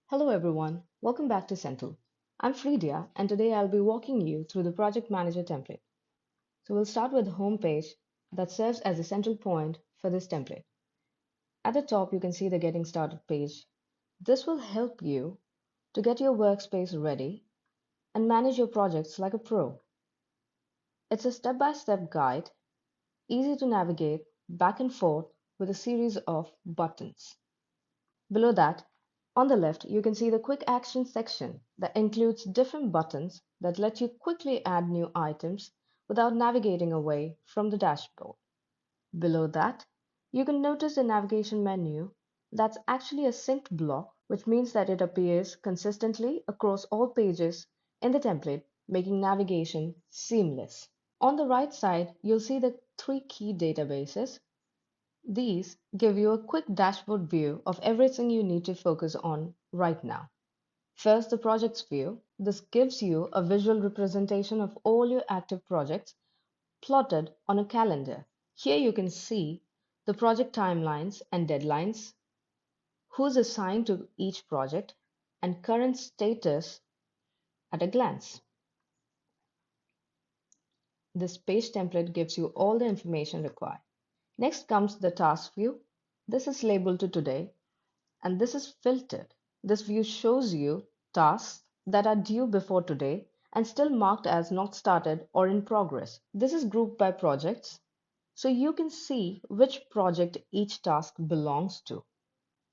Hello everyone, welcome back to Central. I'm Freedia and today I'll be walking you through the Project Manager template. So we'll start with the home page that serves as the central point for this template. At the top you can see the Getting Started page. This will help you to get your workspace ready and manage your projects like a pro. It's a step-by-step guide, easy to navigate back and forth with a series of buttons. Below that, on the left, you can see the Quick Actions section that includes different buttons that let you quickly add new items without navigating away from the dashboard. Below that, you can notice the navigation menu that's actually a synced block, which means that it appears consistently across all pages in the template, making navigation seamless. On the right side, you'll see the three key databases. These give you a quick dashboard view of everything you need to focus on right now. First, the projects view. This gives you a visual representation of all your active projects plotted on a calendar. Here you can see the project timelines and deadlines, who's assigned to each project, and current status at a glance. This page template gives you all the information required. Next comes the task view. This is labeled to today and this is filtered. This view shows you tasks that are due before today and still marked as not started or in progress. This is grouped by projects, so you can see which project each task belongs to.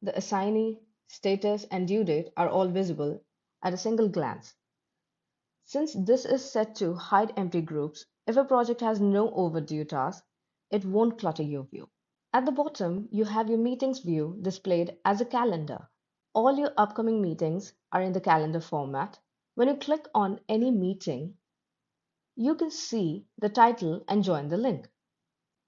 The assignee, status, and due date are all visible at a single glance. Since this is set to hide empty groups, if a project has no overdue task, it won't clutter your view. At the bottom, you have your meetings view displayed as a calendar. All your upcoming meetings are in the calendar format. When you click on any meeting, you can see the title and join the link.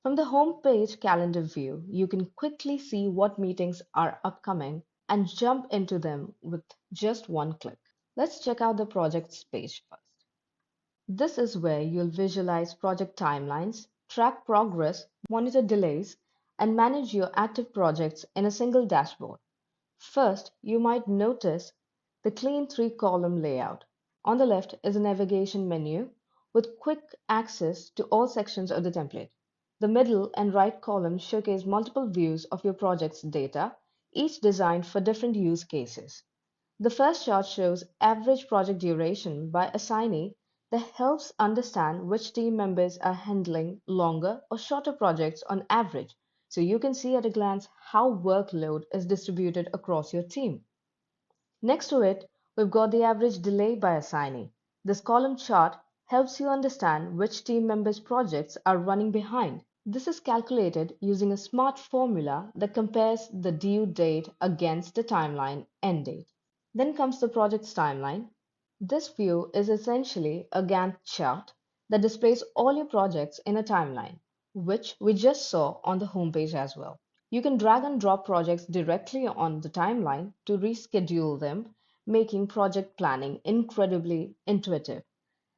From the home page calendar view, you can quickly see what meetings are upcoming and jump into them with just one click. Let's check out the projects page first. This is where you'll visualize project timelines, track progress, monitor delays, and manage your active projects in a single dashboard. First, you might notice the clean three-column layout. On the left is a navigation menu with quick access to all sections of the template. The middle and right columns showcase multiple views of your project's data, each designed for different use cases. The first chart shows average project duration by assignee that helps understand which team members are handling longer or shorter projects on average, so you can see at a glance how workload is distributed across your team. Next to it, we've got the average delay by assignee. This column chart helps you understand which team members' projects are running behind. This is calculated using a smart formula that compares the due date against the timeline end date. Then comes the project's timeline. This view is essentially a Gantt chart that displays all your projects in a timeline, which we just saw on the homepage as well. You can drag and drop projects directly on the timeline to reschedule them, making project planning incredibly intuitive.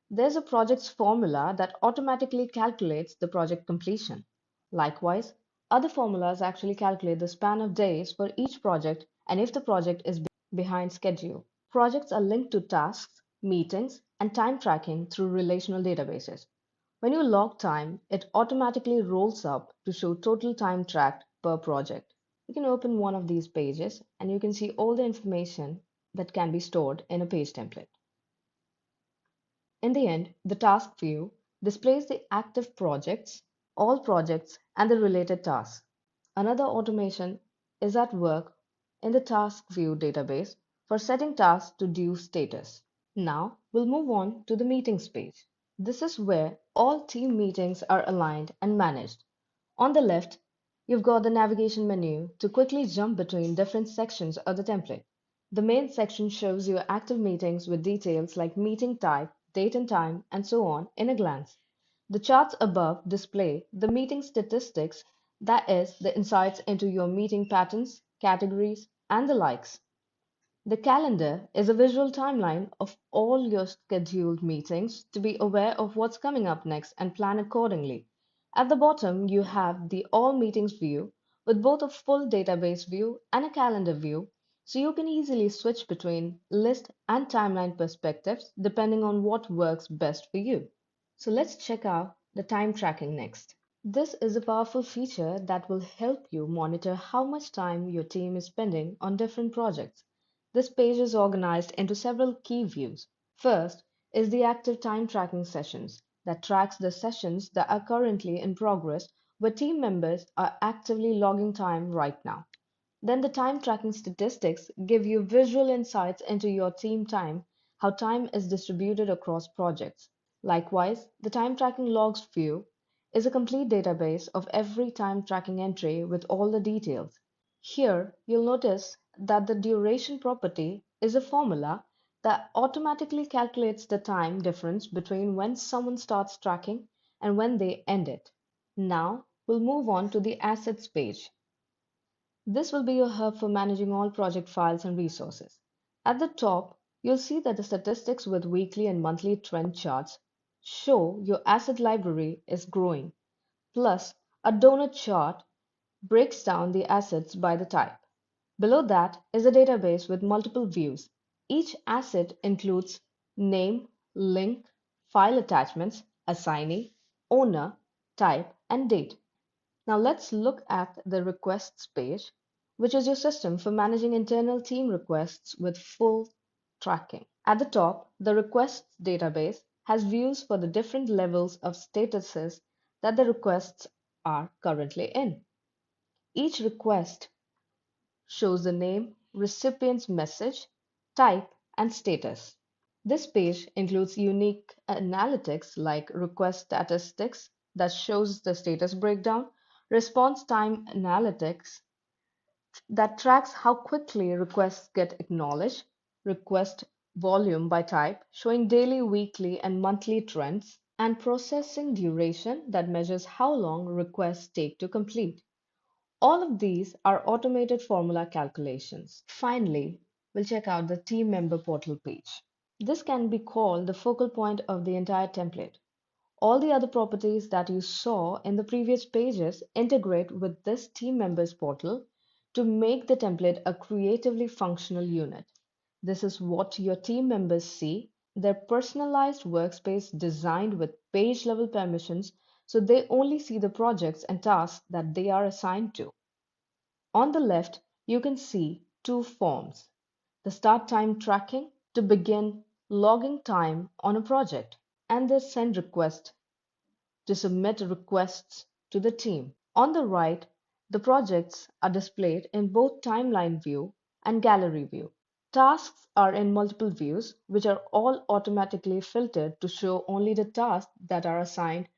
There's a project's formula that automatically calculates the project completion. Likewise, other formulas actually calculate the span of days for each project and if the project is behind schedule. Projects are linked to tasks, meetings, and time tracking through relational databases. When you log time, it automatically rolls up to show total time tracked per project. You can open one of these pages and you can see all the information that can be stored in a page template. In the end, the task view displays the active projects, all projects, and the related tasks. Another automation is at work in the task view database for setting tasks to due status. Now we'll move on to the meetings page. This is where all team meetings are aligned and managed. On the left, you've got the navigation menu to quickly jump between different sections of the template. The main section shows your active meetings with details like meeting type, date and time, and so on in a glance. The charts above display the meeting statistics, that is, the insights into your meeting patterns, categories, and the likes. The calendar is a visual timeline of all your scheduled meetings to be aware of what's coming up next and plan accordingly. At the bottom, you have the All Meetings view with both a full database view and a calendar view, so you can easily switch between list and timeline perspectives depending on what works best for you. So let's check out the time tracking next. This is a powerful feature that will help you monitor how much time your team is spending on different projects. This page is organized into several key views. First is the active time tracking sessions that tracks the sessions that are currently in progress where team members are actively logging time right now. Then the time tracking statistics give you visual insights into your team time, how time is distributed across projects. Likewise, the time tracking logs view is a complete database of every time tracking entry with all the details. Here, you'll notice that the duration property is a formula that automatically calculates the time difference between when someone starts tracking and when they end it. Now, we'll move on to the assets page. This will be your hub for managing all project files and resources. At the top, you'll see that the statistics with weekly and monthly trend charts show your asset library is growing. Plus, a donut chart breaks down the assets by the type. Below that is a database with multiple views. Each asset includes name, link, file attachments, assignee, owner, type, and date. Now let's look at the requests page, which is your system for managing internal team requests with full tracking. At the top, the requests database has views for the different levels of statuses that the requests are currently in. Each request shows the name, recipient's message, type, and status. This page includes unique analytics like request statistics that shows the status breakdown, response time analytics that tracks how quickly requests get acknowledged, request volume by type, showing daily, weekly, and monthly trends, and processing duration that measures how long requests take to complete. All of these are automated formula calculations. Finally, we'll check out the team member portal page. This can be called the focal point of the entire template. All the other properties that you saw in the previous pages integrate with this team members portal to make the template a creatively functional unit. This is what your team members see, their personalized workspace designed with page level permissions so they only see the projects and tasks that they are assigned to. On the left, you can see two forms: the start time tracking to begin logging time on a project, and the send request to submit requests to the team. On the right, the projects are displayed in both timeline view and gallery view. Tasks are in multiple views, which are all automatically filtered to show only the tasks that are assigned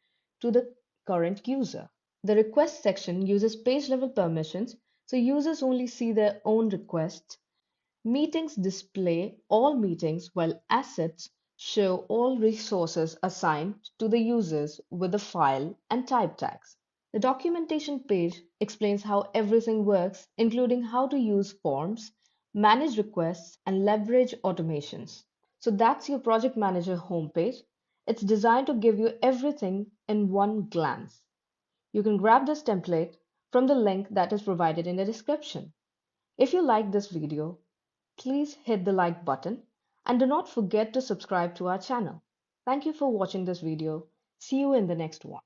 to the current user. The request section uses page level permissions, so users only see their own requests. Meetings display all meetings, while assets show all resources assigned to the users with the file and type tags. The documentation page explains how everything works, including how to use forms, manage requests, and leverage automations. So that's your project manager homepage. It's designed to give you everything in one glance. You can grab this template from the link that is provided in the description. If you like this video, please hit the like button and do not forget to subscribe to our channel. Thank you for watching this video. See you in the next one.